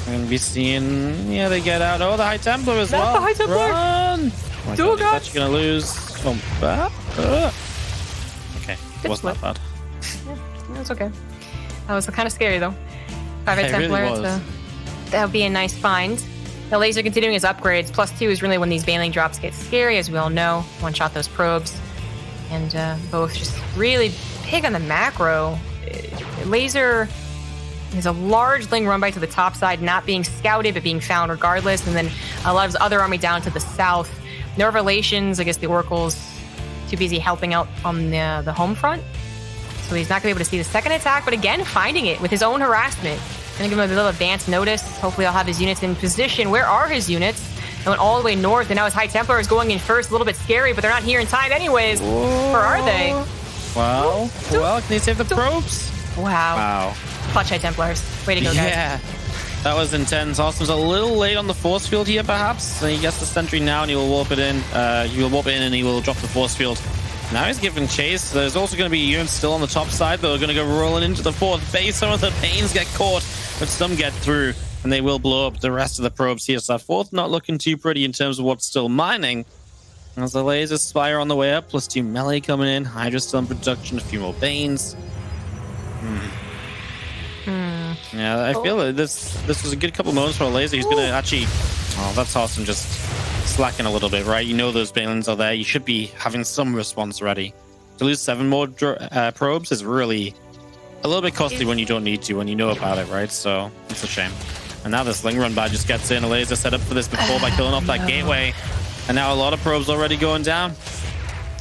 We're going to be seeing... Yeah, they get out. Oh, the High Templar as well. The High Templar! Run! Oh my God, he's God. actually going to lose. Okay, it wasn't that bad. Yeah, it's okay. That was kind of scary, though. 5 High Templar. Really was. That would be a nice find. The Elazer continuing his upgrades. +2 is really when these Baneling drops get scary, as we all know. One-shot those probes. And both just really big on the macro. Elazer is a large Ling run by to the top side, not being scouted, but being found regardless. And then a lot of his other army down to the south. No revelations. I guess the Oracle's too busy helping out on the home front. So he's not going to be able to see the second attack, but again, finding it with his own harassment. Gonna give him a little advance notice. Hopefully I'll have his units in position. Where are his units? They went all the way north, and now his High Templar is going in first. A little bit scary, but they're not here in time anyways. Whoa. Or are they? Wow. Well, can he save the probes? Wow. Clutch High Templars. Way to go, guys. Yeah. That was intense. Harstem's a little late on the force field here, perhaps. And he gets the sentry now, and he will warp it in. He will warp it in, and he will drop the force field. Now he's giving chase. There's also going to be units still on the top side that are going to go rolling into the fourth base. Some of the Pains get caught, but some get through, and they will blow up the rest of the probes here. So that fourth not looking too pretty in terms of what's still mining. As the Laser Spire on the way up, +2 melee coming in. Hydra still in production, a few more Banes. Yeah, I feel that this was a good couple moments for Elazer. He's going to actually... Oh, that's awesome. Just slacking a little bit, right? You know those Banelings are there. You should be having some response ready. To lose 7 more probes is really a little bit costly when you don't need to, when you know about it, right? So it's a shame. And now the sling run by just gets in. Elazer set up for this before by killing off that gateway. And now a lot of probes already going down.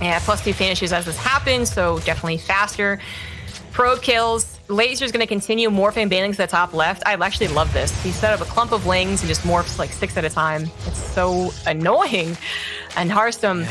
Yeah, +2 finishes as this happens, so definitely faster. Probe kills. Lazer's going to continue morphing banelings to the top left. I actually love this. He set up a clump of lings and just morphs like 6 at a time. It's so annoying. And Harstem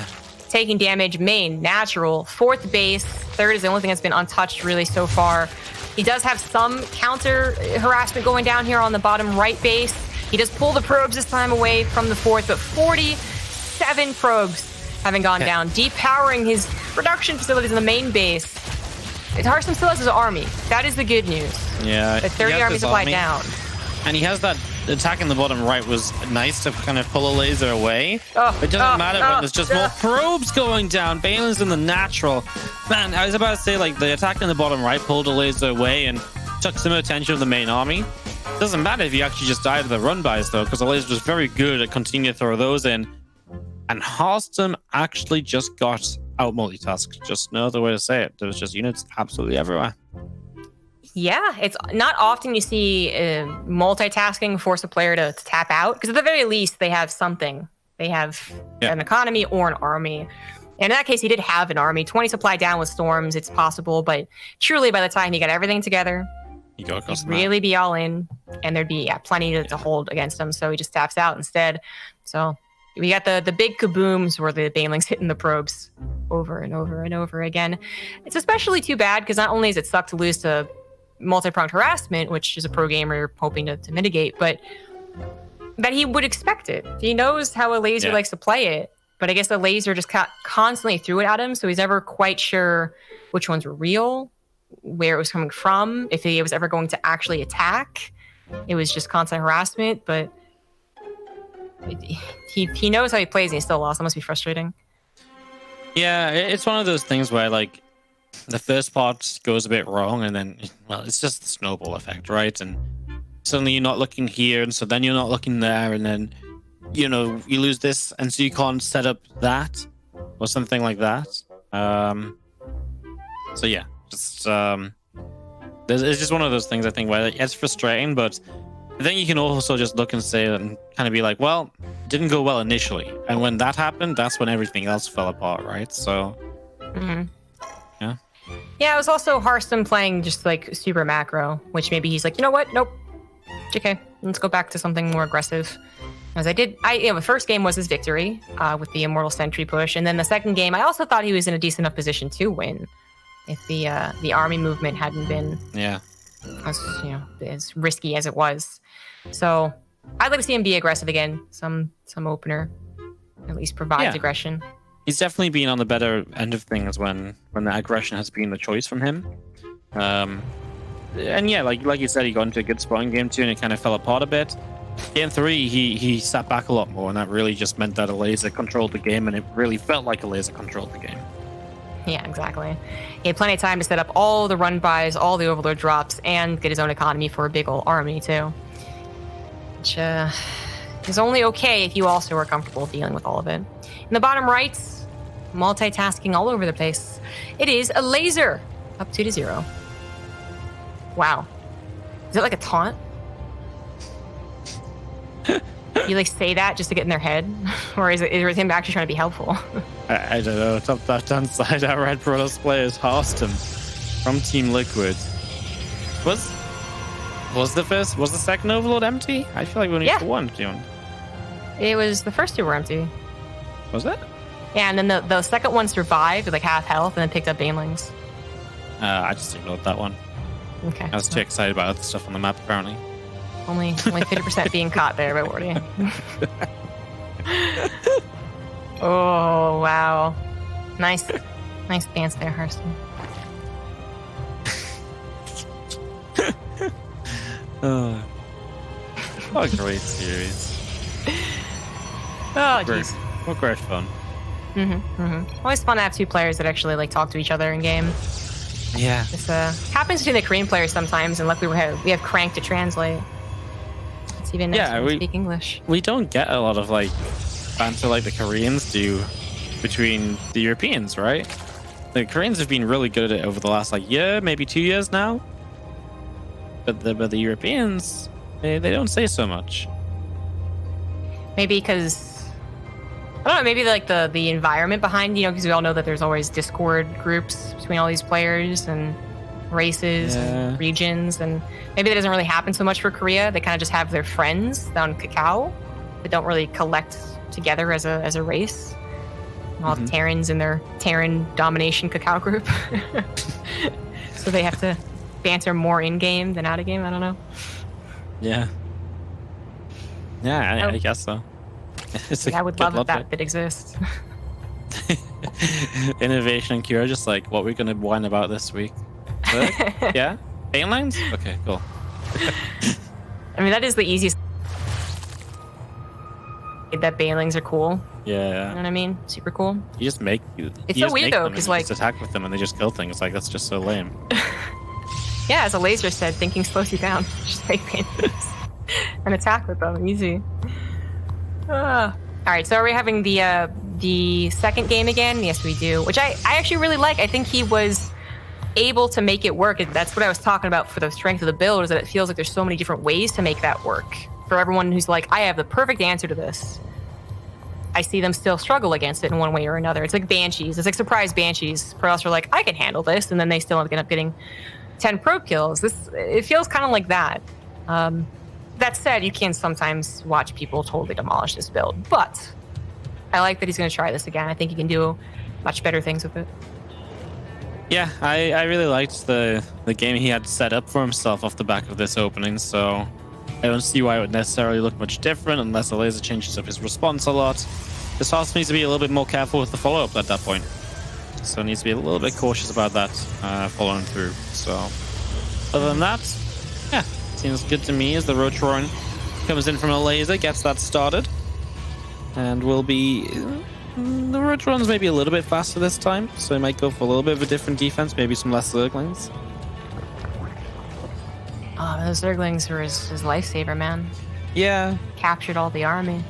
taking damage, main, natural, 4th base. 3rd is the only thing that's been untouched really so far. He does have some counter harassment going down here on the bottom right base. He does pull the probes this time away from the 4th, but 47 probes having gone down, depowering his production facilities in the main base. Harstem still has his army. That is the good news. Yeah. The 30 army supply down. And he has that attack in the bottom right was nice to kind of pull a laser away. It doesn't matter when there's just more probes going down. Bane's in the natural. Man, I was about to say, like, the attack in the bottom right pulled a laser away and took some attention of the main army. Doesn't matter if you actually just died to the run-bys, though, because the laser was very good at continuing to throw those in. And Harstem actually just got out multitasked. Just no other way to say it. There was just units absolutely everywhere. Yeah, it's not often you see multitasking force a player to tap out, because at the very least they have something. They have an economy or an army. And in that case, he did have an army. 20 supply down with storms, it's possible, but truly by the time he got everything together, he'd really be all in, and there'd be plenty to hold against him, so he just taps out instead. So we got the big kabooms where the banelings hitting the probes over and over and over again. It's especially too bad because not only does it suck to lose to multi-pronged harassment, which is a pro gamer hoping to mitigate, but that he would expect it. He knows how Elazer likes to play it, but I guess the Elazer just constantly threw it at him, so he's never quite sure which ones were real, where it was coming from, if he was ever going to actually attack. It was just constant harassment, but he knows how he plays and he still lost. That must be frustrating. Yeah, it's one of those things where, like, the first part goes a bit wrong, and then, well, it's just the snowball effect, right? And suddenly you're not looking here, and so then you're not looking there, and then, you know, you lose this, and so you can't set up that, or something like that. So yeah, just it's just one of those things, I think, where it's frustrating, but I think you can also just look and say and kind of be like, well, it didn't go well initially, and when that happened, that's when everything else fell apart, right? So yeah, it was also Harstem playing just like super macro, which maybe he's like, you know what? Nope. Okay, let's go back to something more aggressive. As the first game was his victory with the Immortal Sentry push, and then the second game, I also thought he was in a decent enough position to win if the army movement hadn't been as risky as it was. So I'd like to see him be aggressive again. Some opener at least provides aggression. He's definitely been on the better end of things when that aggression has been the choice from him. And yeah, like you said, he got into a good spot in game 2 and it kind of fell apart a bit. Game 3, he sat back a lot more, and that really just meant that Elazer controlled the game, and it really felt like Elazer controlled the game. Yeah, exactly. He had plenty of time to set up all the run-bys, all the overlord drops, and get his own economy for a big old army, too. Which is only okay if you also are comfortable dealing with all of it. In the bottom right, multitasking all over the place, it is Elazer, up 2-0. Wow. Is it like a taunt? You like say that just to get in their head? Or is it him actually trying to be helpful? I don't know. Top left-hand side, our Red Brothers player is Harstem from TeamLiquid. Was the second Overlord empty? I feel like we only had one. It was the first 2 were empty. Was it? Yeah, and then the second one survived with like half health and then picked up banelings. I just ignored that one. Okay. I was too excited about other stuff on the map, apparently. Only 50% being caught there by Wardy. Oh, wow. Nice dance there, Harstem. What a great series. Oh, jeez. What great fun. Always fun to have 2 players that actually like talk to each other in game. Yeah. This happens between the Korean players sometimes, and luckily we have Crank to translate. It's even nice to speak English. We don't get a lot of like banter like the Koreans do between the Europeans, right? The Koreans have been really good at it over the last like year, maybe 2 years now. But the Europeans, They don't say so much. Maybe because I don't know. Maybe like the environment behind, because we all know that there's always Discord groups between all these players and races and regions, and maybe that doesn't really happen so much for Korea. They kind of just have their friends down Kakao that don't really collect together as a race. All the Terrans in their Terran domination Kakao group. So they have to banter more in-game than out-of-game. I don't know. Yeah. Yeah, I guess so. I would love if that bit exists. Innovation and Cure, just like what we're going to whine about this week. Yeah? Bane lanes? Okay, cool. I mean, that is the easiest. That banelings are cool. Yeah. You know what I mean? Super cool. You just make. It's so weird though, because like just attack with them and they just kill things. Like that's just so lame. Yeah, as Elazer said, thinking slows you down. Just make banelings and attack with them. Easy. All right, so are we having the second game again? Yes, we do. Which I actually really like. I think he was able to make it work. That's what I was talking about for the strength of the build, is that it feels like there's so many different ways to make that work. For everyone who's like, I have the perfect answer to this, I see them still struggle against it in one way or another. It's like Banshees. It's like surprise Banshees. Pros are like, I can handle this, and then they still end up getting 10 probe kills. It feels kind of like that. That said, you can sometimes watch people totally demolish this build, but I like that he's going to try this again. I think he can do much better things with it. Yeah, I really liked the game he had set up for himself off the back of this opening, so I don't see why it would necessarily look much different unless Elazer changes up his response a lot. This house needs to be a little bit more careful with the follow-up at that point. So it needs to be a little bit cautious about that following through. So other than that, yeah, seems good to me as the Rotron comes in from Elazer, gets that started. And will be... The Rotron's maybe a little bit faster this time, so he might go for a little bit of a different defense, maybe some less Zerglings. Oh, those Zerglings were his lifesaver, man. Yeah. Captured all the army.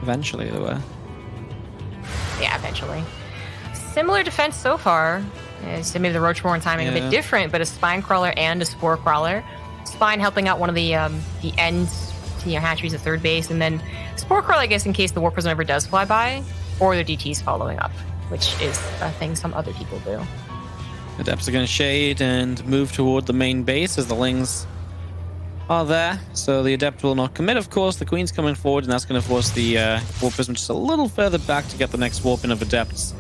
Eventually, they were. Yeah, eventually. Similar defense so far. So maybe the Roachborn timing a bit different, but a Spine Crawler and a Spore Crawler. Spine helping out one of the ends, hatcheries at third base, and then Spore Crawler, I guess, in case the War Prism ever does fly by, or the DT's following up, which is a thing some other people do. Adepts are going to shade and move toward the main base as the Lings are there. So the Adept will not commit, of course. The Queen's coming forward, and that's going to force the War Prism just a little further back to get the next warp in of Adepts.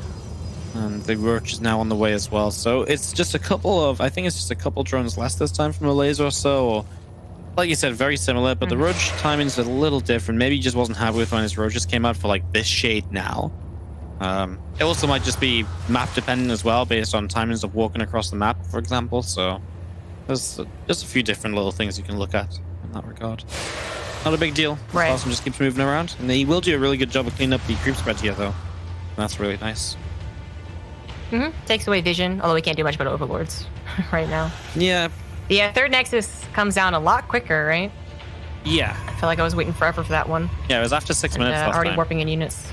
And the Roach is now on the way as well. So it's just a couple of, I think it's just a couple drones less this time from Elazer or so. Or, like you said, very similar, but the Roach timing is a little different. Maybe he just wasn't happy with when his Roaches came out for like this shade now. It also might just be map dependent as well, based on timings of walking across the map, for example. So there's just a few different little things you can look at in that regard. Not a big deal. Right. Awesome just keeps moving around, and he will do a really good job of cleaning up the creep spread here, though. And that's really nice. Takes away vision, although we can't do much about overlords right now. Yeah. The third Nexus comes down a lot quicker, right? Yeah. I feel like I was waiting forever for that one. Yeah, it was after 6 minutes last already time. warping in units.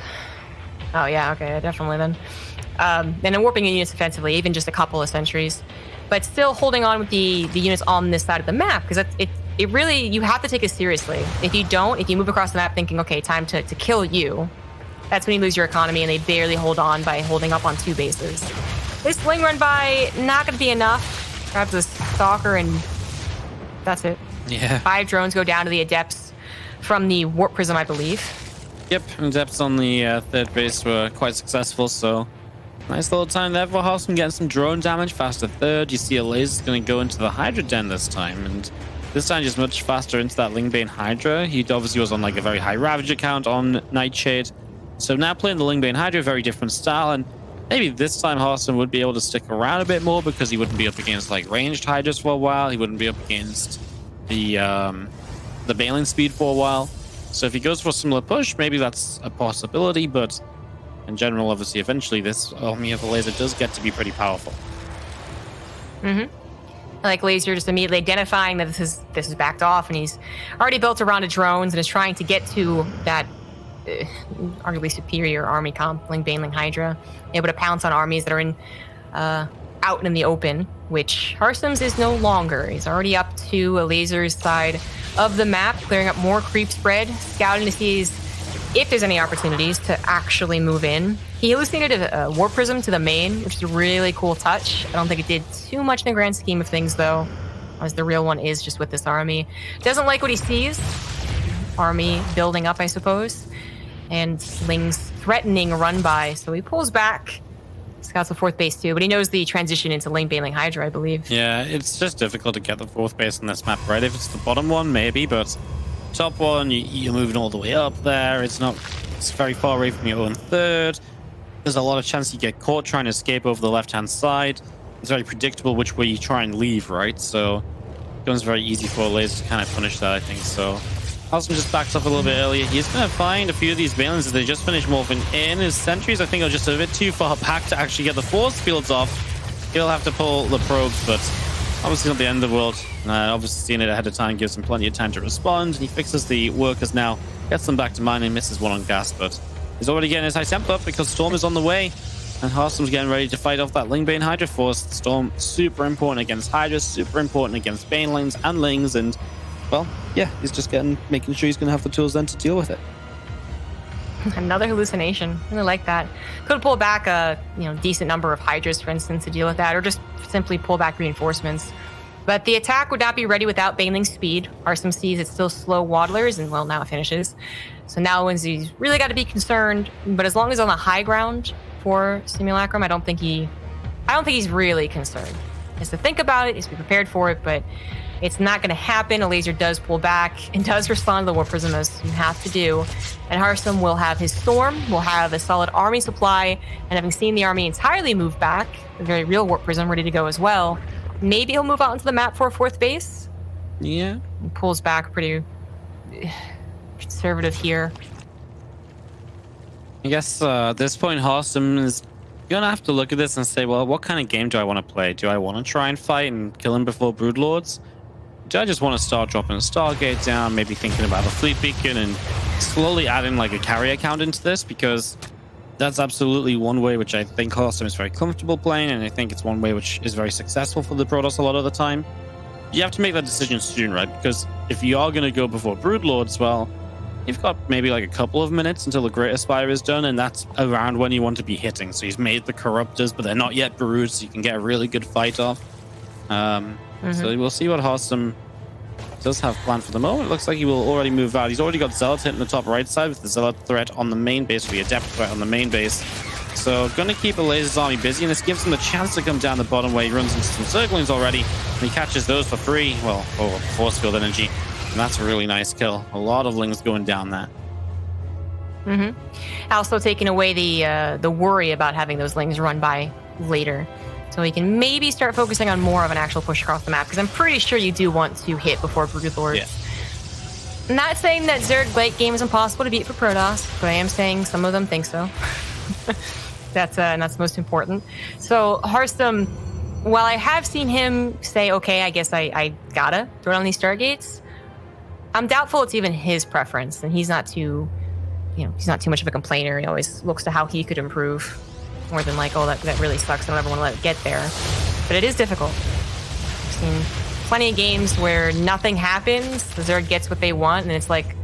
Oh yeah, okay, definitely then. And then warping in units offensively, even just a couple of sentries. But still holding on with the units on this side of the map, because it really, you have to take it seriously. If you don't, if you move across the map thinking, okay, time to kill you, that's when you lose your economy, and they barely hold on by holding up on two bases. This Ling run by, not going to be enough. Grabs a Stalker, and that's it. Yeah. 5 drones go down to the Adepts from the Warp Prism, I believe. Yep, Adepts on the third base were quite successful, so nice little time there for Harstem getting some drone damage. Faster third. You see Elazer's going to go into the Hydra Den this time, and this time just much faster into that Lingbane Hydra. He obviously was on like a very high Ravager count on Nightshade. So now playing the Lingbane Hydra, very different style, and maybe this time Harstem would be able to stick around a bit more because he wouldn't be up against like ranged Hydras for a while. He wouldn't be up against the Baneling speed for a while. So if he goes for a similar push, maybe that's a possibility, but in general, obviously, eventually this army of Elazer does get to be pretty powerful. Like Elazer just immediately identifying that this is backed off, and he's already built a round of drones and is trying to get to that arguably superior army comp, Baneling Hydra, able to pounce on armies that are in out in the open, which Harstem's is no longer. He's already up to Elazer's side of the map, clearing up more creep spread, scouting to see if there's any opportunities to actually move in. He hallucinated a warp prism to the main, which is a really cool touch. I don't think it did too much in the grand scheme of things, though, as the real one is just with this army. Doesn't like what he sees. Army building up, I suppose, and Ling's threatening run by, so he pulls back. Scouts the fourth base too, but he knows the transition into lane baneling Hydra, I believe. Yeah, it's just difficult to get the fourth base on this map, right? If it's the bottom one, maybe, but top one, you're moving all the way up there. It's very far away from your own third. There's a lot of chance you get caught trying to escape over the left-hand side. It's very predictable which way you try and leave, right? So it becomes very easy for Elazer to kind of punish that, I think. So Harstem just backs up a little bit earlier. He's going to find a few of these Balins as they just finished morphing in. His sentries, I think, are just a bit too far back to actually get the force fields off. He'll have to pull the probes, but obviously not the end of the world. Obviously seeing it ahead of time gives him plenty of time to respond. He fixes the workers now, gets them back to mine and misses one on gas, but he's already getting his high temp up because Storm is on the way. And Harstem's getting ready to fight off that Ling-Bane Hydra force. Storm, super important against Hydra, super important against Banelings and Lings, and well, yeah, he's just making sure he's going to have the tools then to deal with it. Another hallucination. Really like that. Could pull back a decent number of Hydras, for instance, to deal with that, or just simply pull back reinforcements. But the attack would not be ready without Baneling's speed. Harstem sees it's still slow waddlers, and well, now it finishes. So now he's really got to be concerned. But as long as on the high ground for Simulacrum, I don't think he's really concerned. He has to think about it, he has to be prepared for it, but it's not going to happen. Elazer does pull back and does respond to the Warp Prism as you have to do. And Harstem will have his Storm, will have a solid army supply, and having seen the army entirely move back, a very real Warp Prism ready to go as well, maybe he'll move out into the map for a fourth base. Yeah. He pulls back pretty conservative here. I guess at this point, Harstem is going to have to look at this and say, well, what kind of game do I want to play? Do I want to try and fight and kill him before Broodlords? Do I just want to start dropping a Stargate down, maybe thinking about a Fleet Beacon and slowly adding like a carrier count into this? Because that's absolutely one way which I think Harstem is very comfortable playing, and I think it's one way which is very successful for the Protoss a lot of the time. You have to make that decision soon, right? Because if you are going to go before Broodlords, well, you've got maybe like a couple of minutes until the Great Aspire is done, and that's around when you want to be hitting. So he's made the Corruptors, but they're not yet brewed, so you can get a really good fight off. So we'll see what Harstem does have planned for the moment. It looks like he will already move out. He's already got Zealot hitting the top right side with the Zealot threat on the main base, or the Adept threat on the main base. So going to keep Elazer's army busy, and this gives him the chance to come down the bottom where he runs into some Circlings already, and he catches those for free. Well, force field energy. And that's a really nice kill. A lot of Lings going down that. Also taking away the worry about having those Lings run by later. So we can maybe start focusing on more of an actual push across the map, because I'm pretty sure you do want to hit before Broodlords. Yeah. Not saying that Zerg late game is impossible to beat for Protoss, but I am saying some of them think so. That's most important. So Harstem, while I have seen him say, okay, I guess I gotta throw down these Stargates, I'm doubtful it's even his preference, and he's not too much of a complainer. He always looks to how he could improve more than like, oh, that really sucks. I don't ever want to let it get there. But it is difficult. I've seen plenty of games where nothing happens. The Zerg gets what they want, and it's like,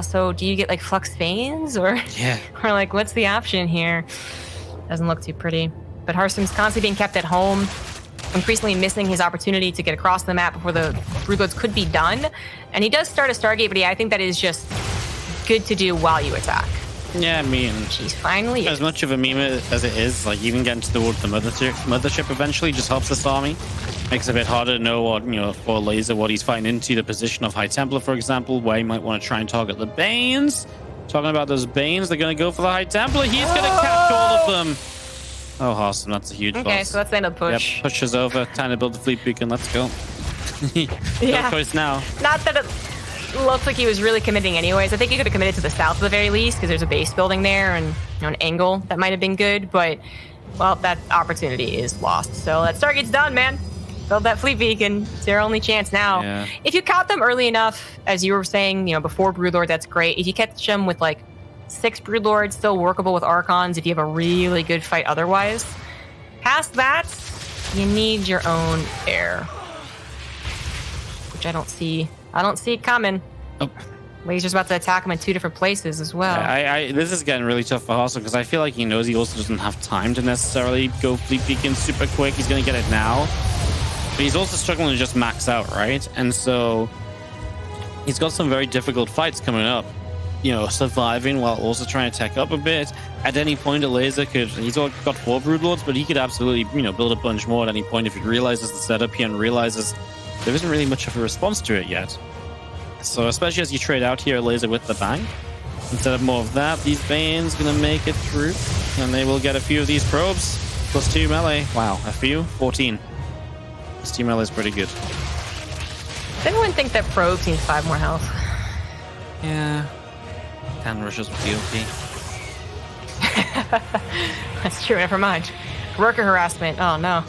so do you get like Flux Veins? Or like, what's the option here? Doesn't look too pretty. But Harstem's constantly being kept at home, increasingly missing his opportunity to get across the map before the Broodlords could be done. And he does start a Stargate, but yeah, I think that is just good to do while you attack. Yeah, I mean, she's finally as much of a meme as it is, like even getting towards the mothership eventually just helps this army. Makes it a bit harder to know what, for Elazer, what he's fighting into, the position of High Templar, for example, where he might want to try and target the Banes. Talking about those Banes, they're going to go for the High Templar. He's going to catch all of them. Oh, Harstem, that's a huge loss. So that's the end of the push. Yep, pushes over, time to build the Fleet Beacon. Let's go. No choice now. Not that it looks like he was really committing anyways. I think he could have committed to the south at the very least, because there's a base building there and an angle that might have been good, but well, that opportunity is lost. So that Stargate's done, man. Build that Fleet Beacon. It's their only chance now. Yeah. If you caught them early enough, as you were saying, before Broodlord, that's great. If you catch them with like 6 Broodlords, still workable with Archons if you have a really good fight otherwise. Past that, You need your own air. Which I don't see. I don't see it coming. Oh. Laser's about to attack him in 2 different places as well. This is getting really tough for Harstem because I feel like he knows he also doesn't have time to necessarily go Fleet Beacon super quick. He's going to get it now. But he's also struggling to just max out, right? And so he's got some very difficult fights coming up. You know, surviving while also trying to tech up a bit. At any point, Elazer could... He's got 4 Broodlords, but he could absolutely, you know, build a bunch more at any point if he realizes the setup here and realizes there isn't really much of a response to it yet. So especially as you trade out here, Elazer with the bank. Instead of more of that, these Banes going to make it through. And they will get a few of these probes. +2 melee. Wow, a few? 14. +2 melee is pretty good. Does anyone think that probe needs 5 more health? Yeah. 10 rushes with DOP. That's true, never mind. Worker harassment. Oh no.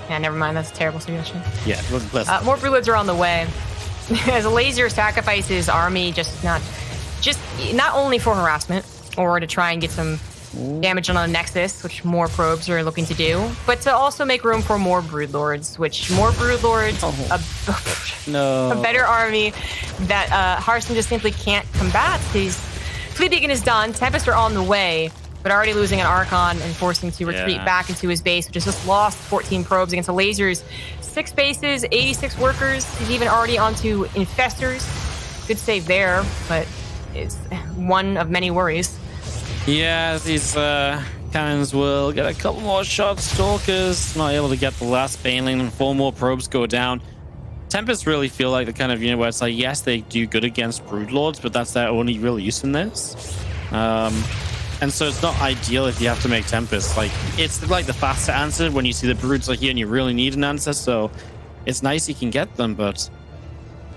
Yeah, never mind. That's a terrible suggestion. Yeah, it wasn't pleasant. More Broodlords are on the way. As Elazer sacrifices army, just not only for harassment or to try and get some damage on the Nexus, which more probes are looking to do, but to also make room for more Broodlords, which more Broodlords, a better army that Harstem just simply can't combat. His Fleet Beacon is done. Tempest are on the way, but already losing an Archon and forcing to retreat back into his base, which has just lost 14 probes against the Lasers. 6 bases, 86 workers. He's even already onto Infestors. Good save there, but it's one of many worries. Yeah, these cannons will get a couple more shots. Stalkers not able to get the last Baneling, and 4 more probes go down. Tempests really feel like the kind of unit where it's like, yes, they do good against Broodlords, but that's their only real use in this. And so it's not ideal if you have to make Tempest. Like, it's like the faster answer when you see the Broods are here and you really need an answer. So it's nice you can get them, but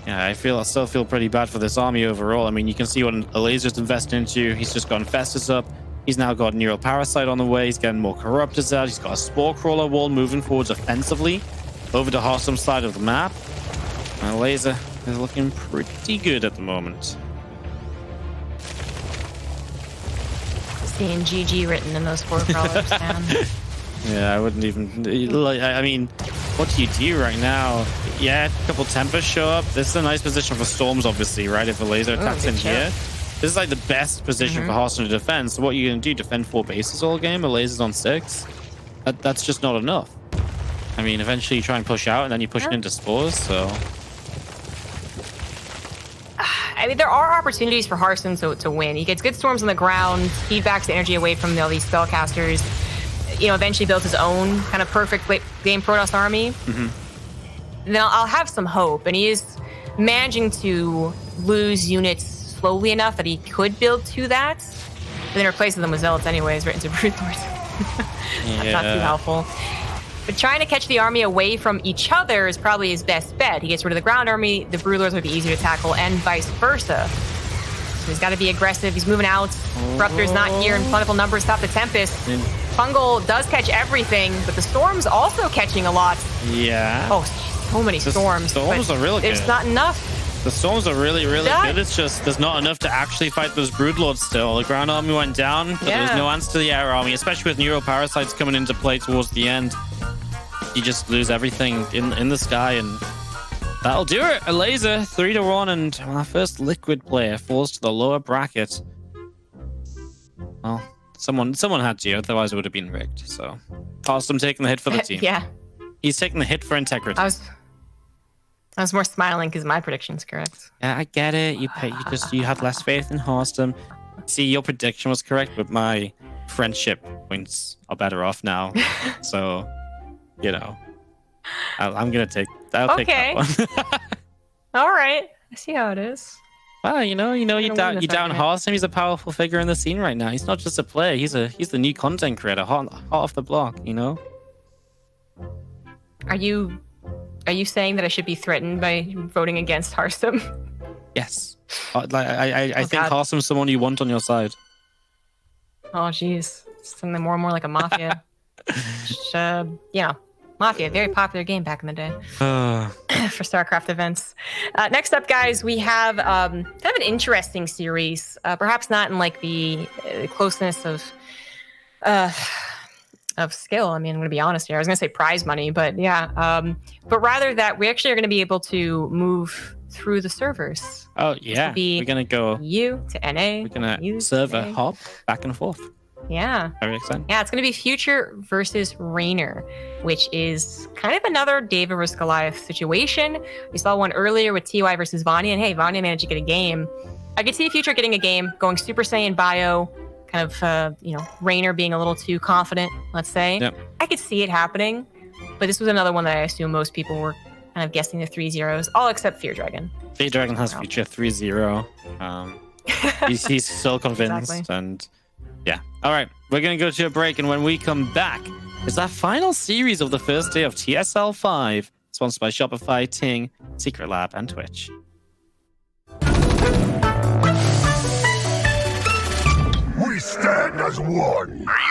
yeah, I still feel pretty bad for this army overall. I mean, you can see what Elazer's invested into. He's just got Infestors up. He's now got Neural Parasite on the way. He's getting more Corruptors out. He's got a Spore Crawler wall moving forwards offensively over to Harstem's side of the map. And Elazer is looking pretty good at the moment. Seeing GG written in those 4 crawlers down. Yeah, I wouldn't even... I mean, what do you do right now? Yeah, a couple Tempers show up. This is a nice position for Storms, obviously, right? If Elazer attacks in here. This is like the best position for Harstem to defend. So what are you going to do? Defend 4 bases all game? Elazer's on 6? That's just not enough. I mean, eventually you try and push out, and then you push it into Spores, so... I mean, there are opportunities for Harstem to win. He gets good storms on the ground, feedbacks the energy away from all these spellcasters. You know, eventually builds his own kind of perfect late game Protoss army. Then I'll have some hope, and he is managing to lose units slowly enough that he could build to that. But then replacing them with Zealots anyways, right into Broodlords. That's not too helpful. But trying to catch the army away from each other is probably his best bet. He gets rid of the ground army, the Broodlords would be easier to tackle, and vice versa. So he's got to be aggressive. He's moving out. Corruptor's not here in plentiful numbers. Stop the Tempest. Fungal does catch everything, but the Storm's also catching a lot. Yeah. Oh, so many Storms. Storms are really good. It's not enough. The Storms are really, really good. It's just there's not enough to actually fight those Broodlords still. The ground army went down, but there's no answer to the air army, especially with Neural Parasites coming into play towards the end. You just lose everything in the sky, and that'll do it. Elazer 3-1, and our first Liquid player falls to the lower bracket. Well, someone had to, otherwise it would have been rigged. So, Harstem taking the hit for the team. Yeah, he's taking the hit for integrity. I was more smiling because my prediction's correct. Yeah, I get it. You had less faith in Harstem. See, your prediction was correct, but my friendship points are better off now. So. You know, I'm gonna take. I'll take that one. All right, I see how it is. Well, you down Harstem. He's a powerful figure in the scene right now. He's not just a player. He's the new content creator, hot off the block. You know. Are you saying that I should be threatened by voting against Harstem? Yes. I think Harstem's someone you want on your side. Oh, jeez, something more and more like a mafia. Mafia, very popular game back in the day for StarCraft events. Next up, guys, we have kind of an interesting series. Perhaps not in like the closeness of of skill. I mean, I'm going to be honest here. I was going to say prize money, but yeah. But rather that we actually are going to be able to move through the servers. Oh, yeah. We're going to go... U to NA. We're going to server hop back and forth. Yeah. Very exciting. Yeah, it's going to be Future versus Rainer, which is kind of another David versus Goliath situation. We saw one earlier with TY versus Vanya, and hey, Vanya managed to get a game. I could see Future getting a game, going Super Saiyan Bio, kind of, Rainer being a little too confident, let's say. Yep. I could see it happening, but this was another one that I assume most people were kind of guessing the 3-0s, all except Fear Dragon. Fear Dragon has Future 3-0. He's so convinced, Exactly. and yeah. All right, we're going to go to a break, and when we come back, it's our final series of the first day of TSL 5, sponsored by Shopify, Ting, Secret Lab, and Twitch. We stand as one. Are you